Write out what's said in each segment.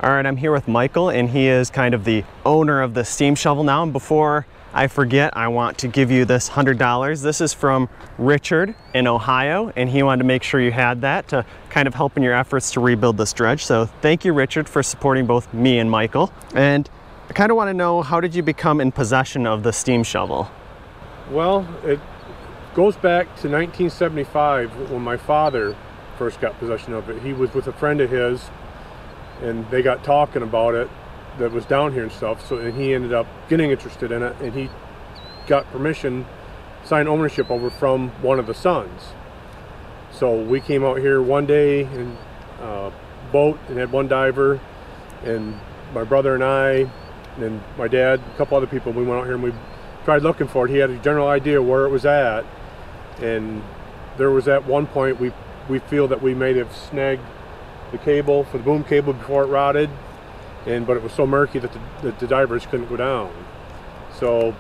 All right, I'm here with Michael, and he is kind of the owner of the steam shovel now. And before I forget, I want to give you this $100. This is from Richard in Ohio, and he wanted to make sure you had that to kind of help in your efforts to rebuild this dredge. So thank you, Richard, for supporting both me and Michael. And I kind of want to know, how did you become in possession of the steam shovel? Well, it goes back to 1975 when my father first got possession of it. He was with a friend of his, and they got talking about it that was down here and stuff, so and he ended up getting interested in it, and he got permission, signed ownership over from one of the sons. So we came out here one day in a boat and had one diver, and my brother and I and my dad, a couple other people, we went out here and we tried looking for it. He had a general idea where it was at, and there was at one point we feel that we may have snagged the cable for the boom cable before it rotted, but it was so murky that the divers couldn't go down. So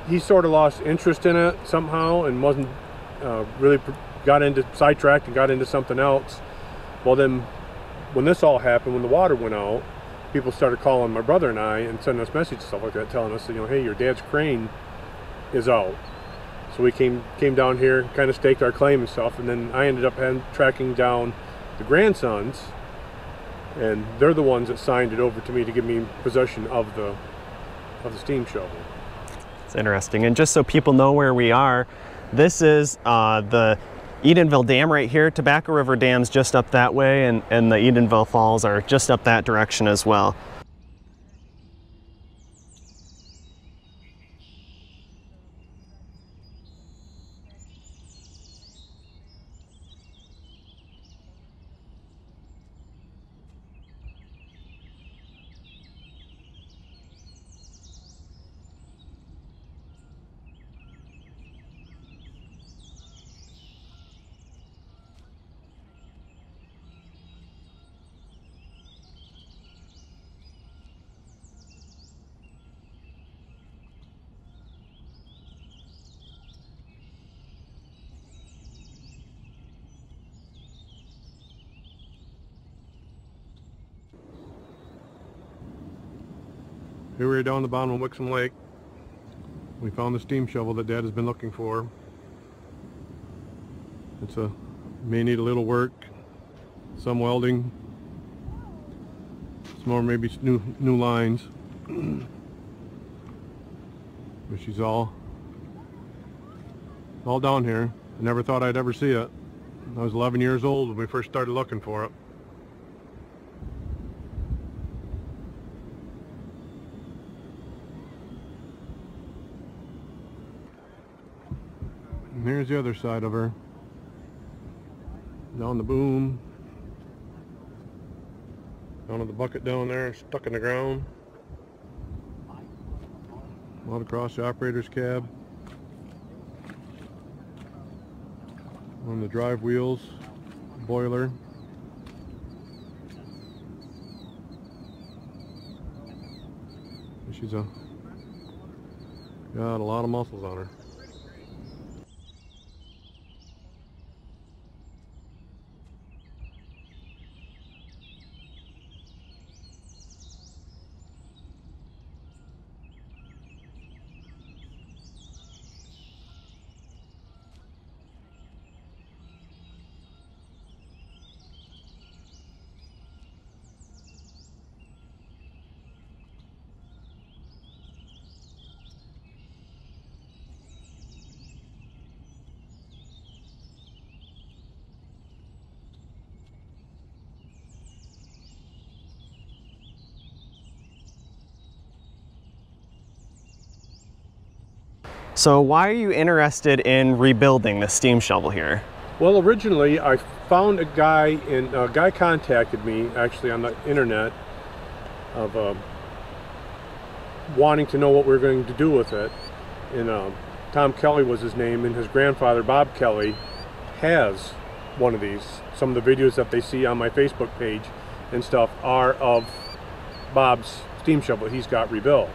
he sort of lost interest in it somehow and wasn't really got into sidetracked and got into something else. Well, then when this all happened, when the water went out, people started calling my brother and I and sending us messages and stuff like that, telling us that, you know, hey, your dad's crane is out. So we came down here, kind of staked our claim and stuff, and then I ended up tracking down the grandsons, and they're the ones that signed it over to me to give me possession of the steam shovel. It's interesting. And just so people know where we are, this is the Edenville Dam right here. Tobacco River Dam's just up that way, and the Edenville Falls are just up that direction as well. Here we are down the bottom of Wixom Lake. We found the steam shovel that Dad has been looking for. May need a little work, some welding, some more maybe new lines. But she's all down here. I never thought I'd ever see it. I was 11 years old when we first started looking for it. And here's the other side of her. Down the boom. Down in the bucket down there, stuck in the ground. Out across the operator's cab. On the drive wheels, boiler. She's got a lot of muscles on her. So why are you interested in rebuilding the steam shovel here? Well, originally I found a guy contacted me actually on the internet of wanting to know what we were going to do with it. And Tom Kelly was his name, and his grandfather Bob Kelly has one of these. Some of the videos that they see on my Facebook page and stuff are of Bob's steam shovel he's got rebuilt.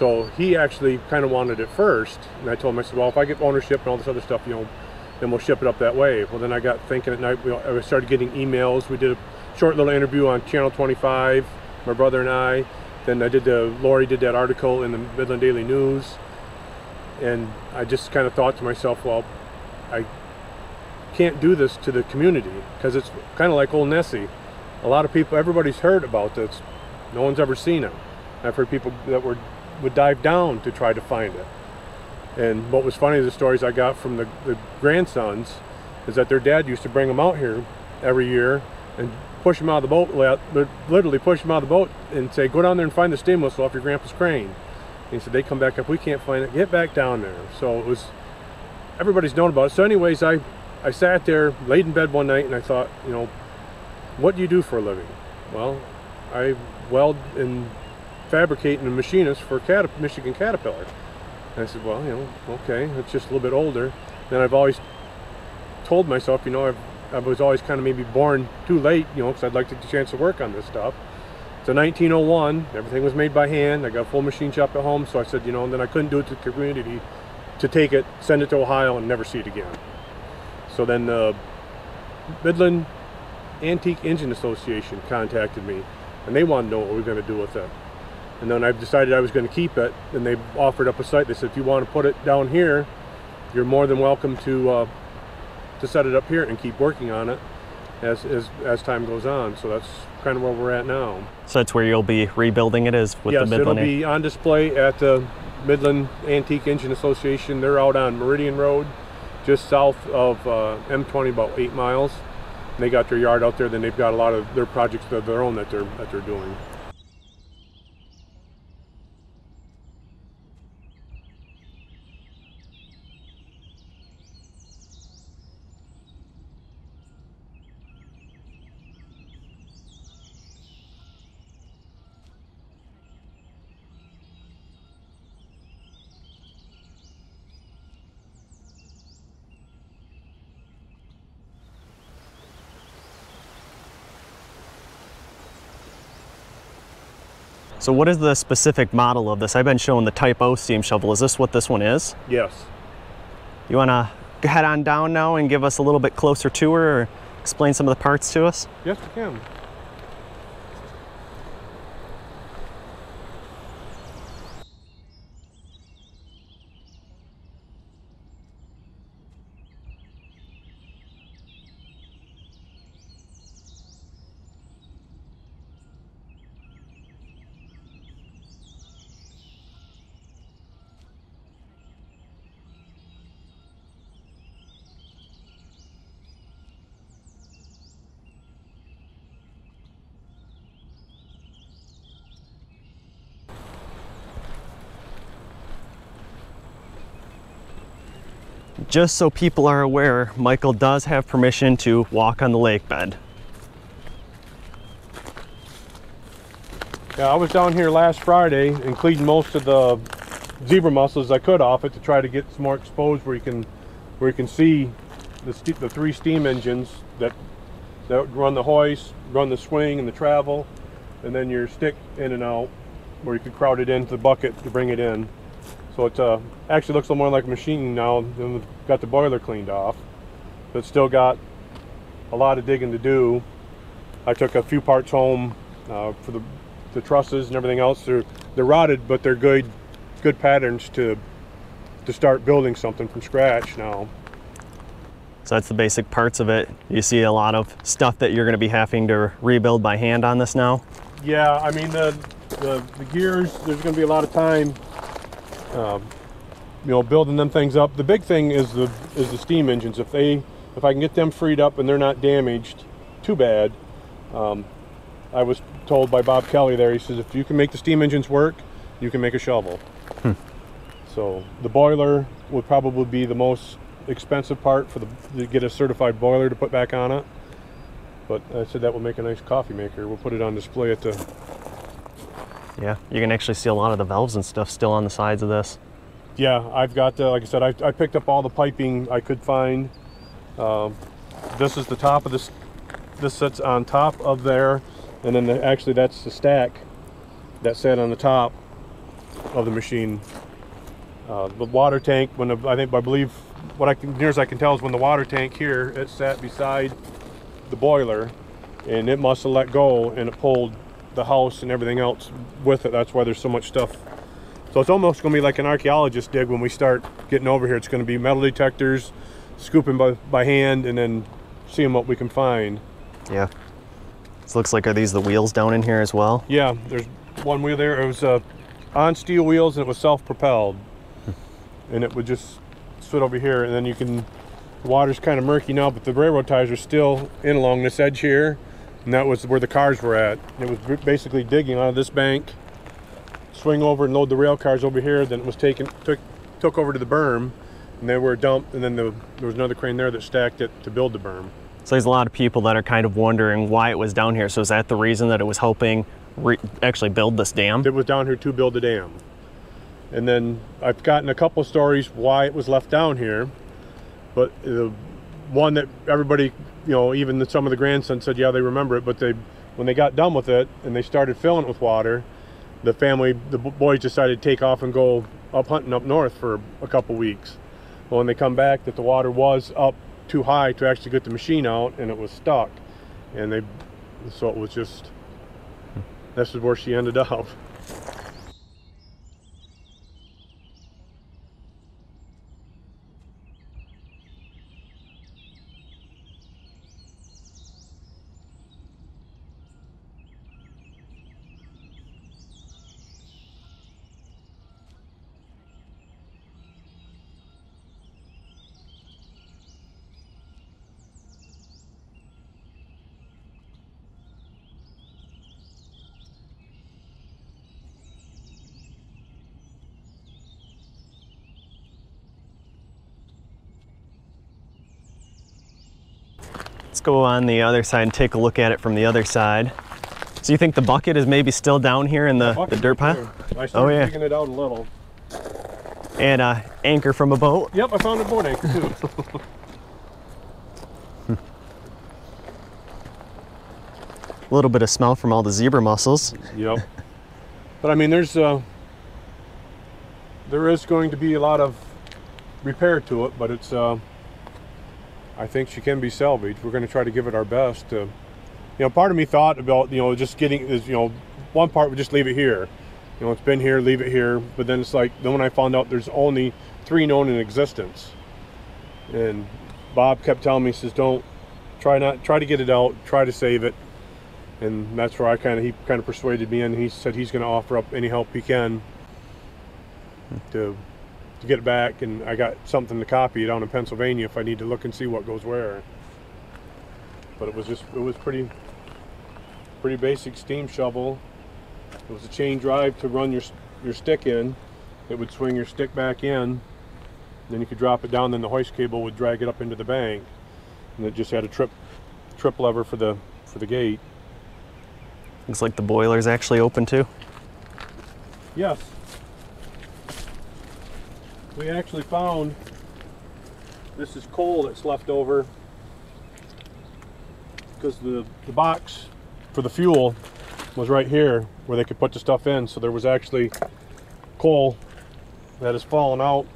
So he actually kind of wanted it first, and I told him, I said, well, if I get ownership and all this other stuff, you know, then we'll ship it up that way. Well, then I got thinking at night, I started getting emails. We did a short little interview on Channel 25, my brother and I. Then Lori did that article in the Midland Daily News. And I just kind of thought to myself, well, I can't do this to the community, because it's kind of like Old Nessie. A lot of people, everybody's heard about this. No one's ever seen it. I've heard people that would dive down to try to find it. And what was funny, the stories I got from the grandsons, is that their dad used to bring them out here every year and push them out of the boat, literally push them out of the boat and say, go down there and find the steam whistle off your grandpa's crane. And he said, they come back up, we can't find it, get back down there. So it was, everybody's known about it. So anyways, I sat there, laid in bed one night, and I thought, you know, what do you do for a living? Well, I weld and fabricate and a machinist for Michigan Caterpillar. And I said, well, you know, okay, it's just a little bit older. Then I've always told myself, you know, I was always kind of maybe born too late, you know, because I'd like to get a chance to work on this stuff. So 1901, everything was made by hand. I got a full machine shop at home, so I said, you know, and then I couldn't do it to the community to take it, send it to Ohio, and never see it again. So then the Midland Antique Engine Association contacted me, and they wanted to know what we were going to do with it. And then I decided I was going to keep it, and they offered up a site. They said, if you want to put it down here, you're more than welcome to set it up here and keep working on it as time goes on. So that's kind of where we're at now. So that's where you'll be rebuilding it, is with the Midland? Yes, it'll be on display at the Midland Antique Engine Association. They're out on Meridian Road, just south of M20, about 8 miles. And they got their yard out there. Then they've got a lot of their projects of their own that they're doing. So what is the specific model of this? I've been shown the Type O steam shovel. Is this what this one is? Yes. You want to head on down now and give us a little bit closer to her, or explain some of the parts to us? Yes, we can. Just so people are aware, Michael does have permission to walk on the lake bed. Yeah, I was down here last Friday and cleaned most of the zebra mussels I could off it to try to get some more exposed where you can see the 3 steam engines that run the hoist, run the swing and the travel, and then your stick in and out where you could crowd it into the bucket to bring it in. So it actually looks a little more like a machine now. We've got the boiler cleaned off, but still got a lot of digging to do. I took a few parts home for the trusses and everything else. They're rotted, but they're good patterns to start building something from scratch now. So that's the basic parts of it. You see a lot of stuff that you're going to be having to rebuild by hand on this now? Yeah, I mean the gears, there's going to be a lot of time you know, building them things up. The big thing is the steam engines. If I can get them freed up and they're not damaged too bad, I was told by Bob Kelly there, he says, if you can make the steam engines work, you can make a shovel. So the boiler would probably be the most expensive part to get a certified boiler to put back on it. But I said that will make a nice coffee maker. We'll put it on display at the... Yeah, you can actually see a lot of the valves and stuff still on the sides of this. Yeah, I've got, like I said, I picked up all the piping I could find. This is the top of this. This sits on top of there, and then actually that's the stack that sat on the top. of the machine. The water tank, I believe, near as I can tell is when the water tank here, it sat beside the boiler, and it must have let go, and it pulled the house and everything else with it. That's why there's so much stuff. So it's almost going to be like an archaeologist dig when we start getting over here. It's going to be metal detectors, scooping by hand, and then seeing what we can find. Yeah. This looks like, are these the wheels down in here as well? Yeah, there's one wheel there. It was on steel wheels, and it was self-propelled. And it would just sit over here, and then the water's kind of murky now, but the railroad ties are still in along this edge here, and that was where the cars were at. It was basically digging out of this bank, swing over and load the rail cars over here, then it was took over to the berm, and they were dumped, and then there was another crane there that stacked it to build the berm. So there's a lot of people that are kind of wondering why it was down here. So is that the reason that it was helping actually build this dam? It was down here to build the dam. And then I've gotten a couple stories why it was left down here, but the one that everybody, even some of the grandsons said, yeah, they remember it, but when they got done with it and they started filling it with water, the boys decided to take off and go up hunting up north for a couple weeks. Well, when they come back, that the water was up too high to actually get the machine out, and it was stuck. And so it was just, this is where she ended up. Let's go on the other side and take a look at it from the other side. So you think the bucket is maybe still down here in the dirt pile? I started digging it out a little. And anchor from a boat? Yep, I found a boat anchor too. A little bit of smell from all the zebra mussels. Yep. But I mean, there is going to be a lot of repair to it, but it's I think she can be salvaged. We're going to try to give it our best. Part of me thought about just getting this. One part would just leave it here. It's been here, leave it here. But then it's like, then when I found out there's only 3 known in existence, and Bob kept telling me, he says, try to get it out, try to save it. And that's where he kind of persuaded me, and he said he's going to offer up any help he can to get it back. And I got something to copy down in Pennsylvania if I need to look and see what goes where. But it was pretty basic steam shovel. It was a chain drive to run your stick in. It would swing your stick back in, then you could drop it down, then the hoist cable would drag it up into the bank, and it just had a trip lever for the gate. Looks like the boiler's actually open too. Yes. We actually found, this is coal that's left over, because the box for the fuel was right here where they could put the stuff in. So there was actually coal that has fallen out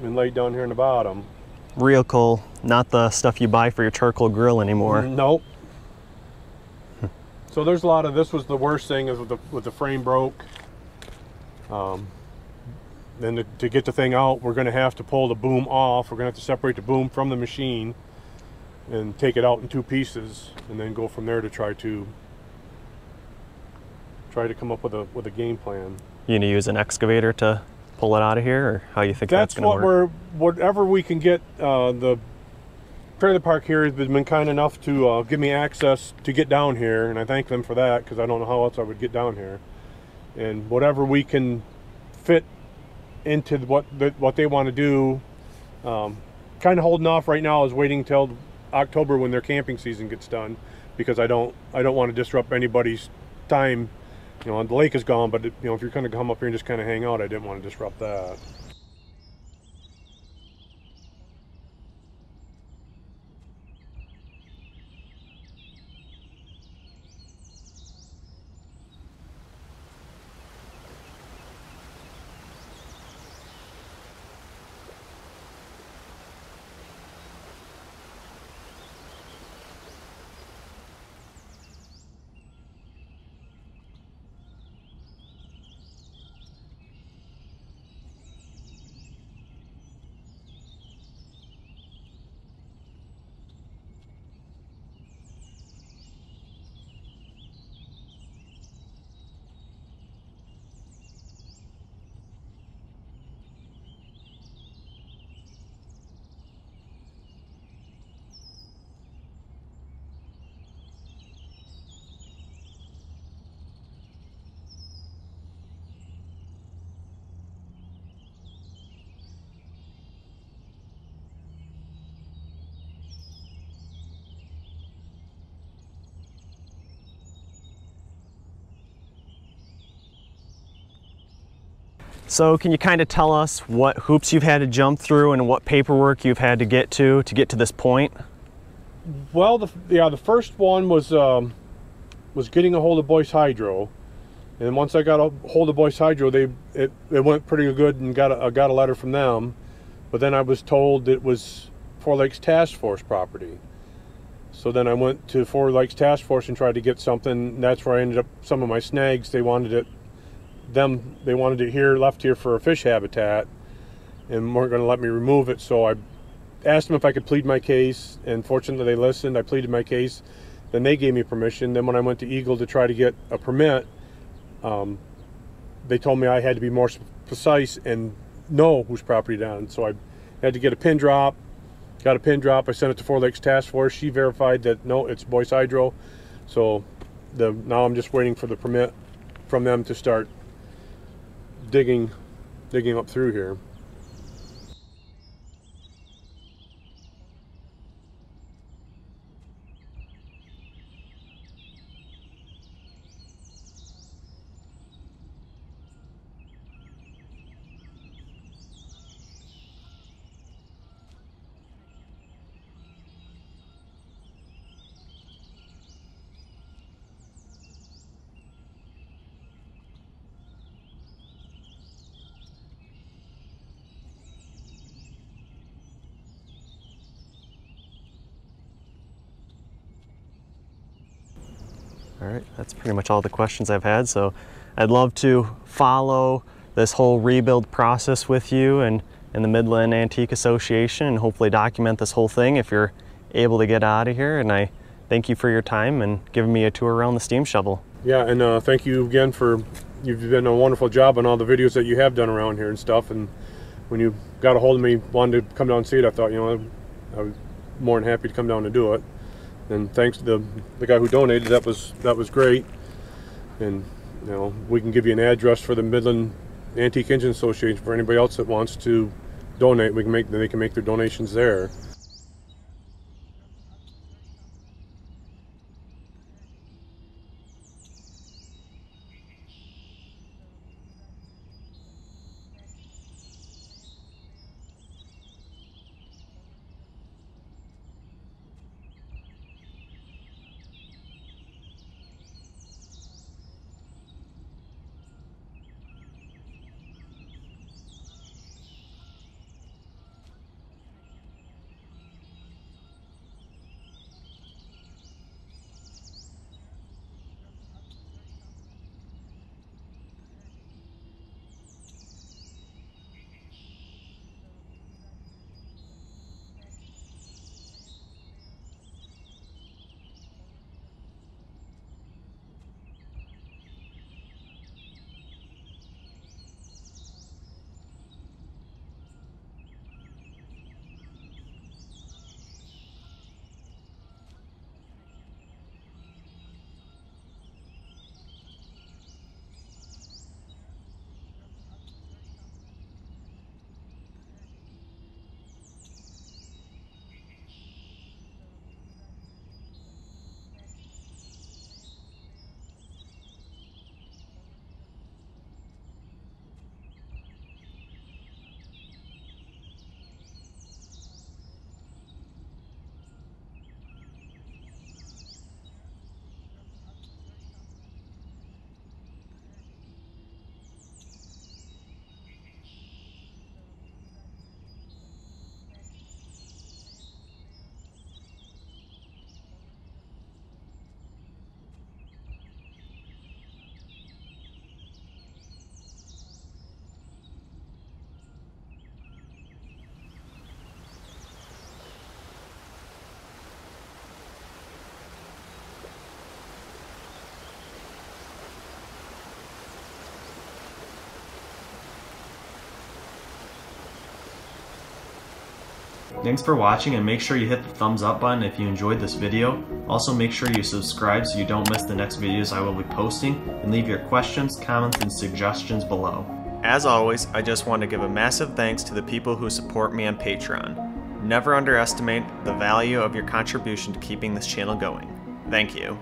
and laid down here in the bottom. Real coal, not the stuff you buy for your charcoal grill anymore. Nope. So there's a lot of, this was the worst thing, is with the frame broke. Then to get the thing out, we're going to have to pull the boom off. We're going to have to separate the boom from the machine and take it out in 2 pieces, and then go from there to try to come up with a game plan. You gonna use an excavator to pull it out of here, or how you think that's gonna work? Whatever we can get. The trailer park here has been kind enough to give me access to get down here, and I thank them for that, because I don't know how else I would get down here. And whatever we can fit into what they want to do, kind of holding off right now, is waiting till October when their camping season gets done, because I don't want to disrupt anybody's time. The lake is gone, but if you're going to come up here and just kind of hang out, I didn't want to disrupt that. So can you kind of tell us what hoops you've had to jump through and what paperwork you've had to get to this point? Well, the first one was getting a hold of Boyce Hydro, and once I got a hold of Boyce Hydro, it went pretty good and got a letter from them. But then I was told it was Four Lakes Task Force property. So then I went to Four Lakes Task Force and tried to get something. And that's where I ended up. Some of my snags, they wanted it left here for a fish habitat, and weren't going to let me remove it. So I asked them if I could plead my case, and fortunately they listened. I pleaded my case, then they gave me permission. Then when I went to Eagle to try to get a permit, they told me I had to be more precise and know whose property down. So I had to get a pin drop. Got a pin drop. I sent it to Four Lakes Task Force. She verified that no, it's Boyce Hydro. So now I'm just waiting for the permit from them to start digging up through here. All right, that's pretty much all the questions I've had. So I'd love to follow this whole rebuild process with you and the Midland Antique Association, and hopefully document this whole thing if you're able to get out of here. And I thank you for your time and giving me a tour around the steam shovel. Yeah, and thank you again you've done a wonderful job on all the videos that you have done around here and stuff. And when you got a hold of me, wanted to come down and see it, I thought, I was more than happy to come down and do it. And thanks to the guy who donated, that was great. And we can give you an address for the Midland Antique Engine Association for anybody else that wants to donate. They can make their donations there. Thanks for watching, and make sure you hit the thumbs up button if you enjoyed this video. Also make sure you subscribe so you don't miss the next videos I will be posting, and leave your questions, comments, and suggestions below. As always, I just want to give a massive thanks to the people who support me on Patreon. Never underestimate the value of your contribution to keeping this channel going. Thank you.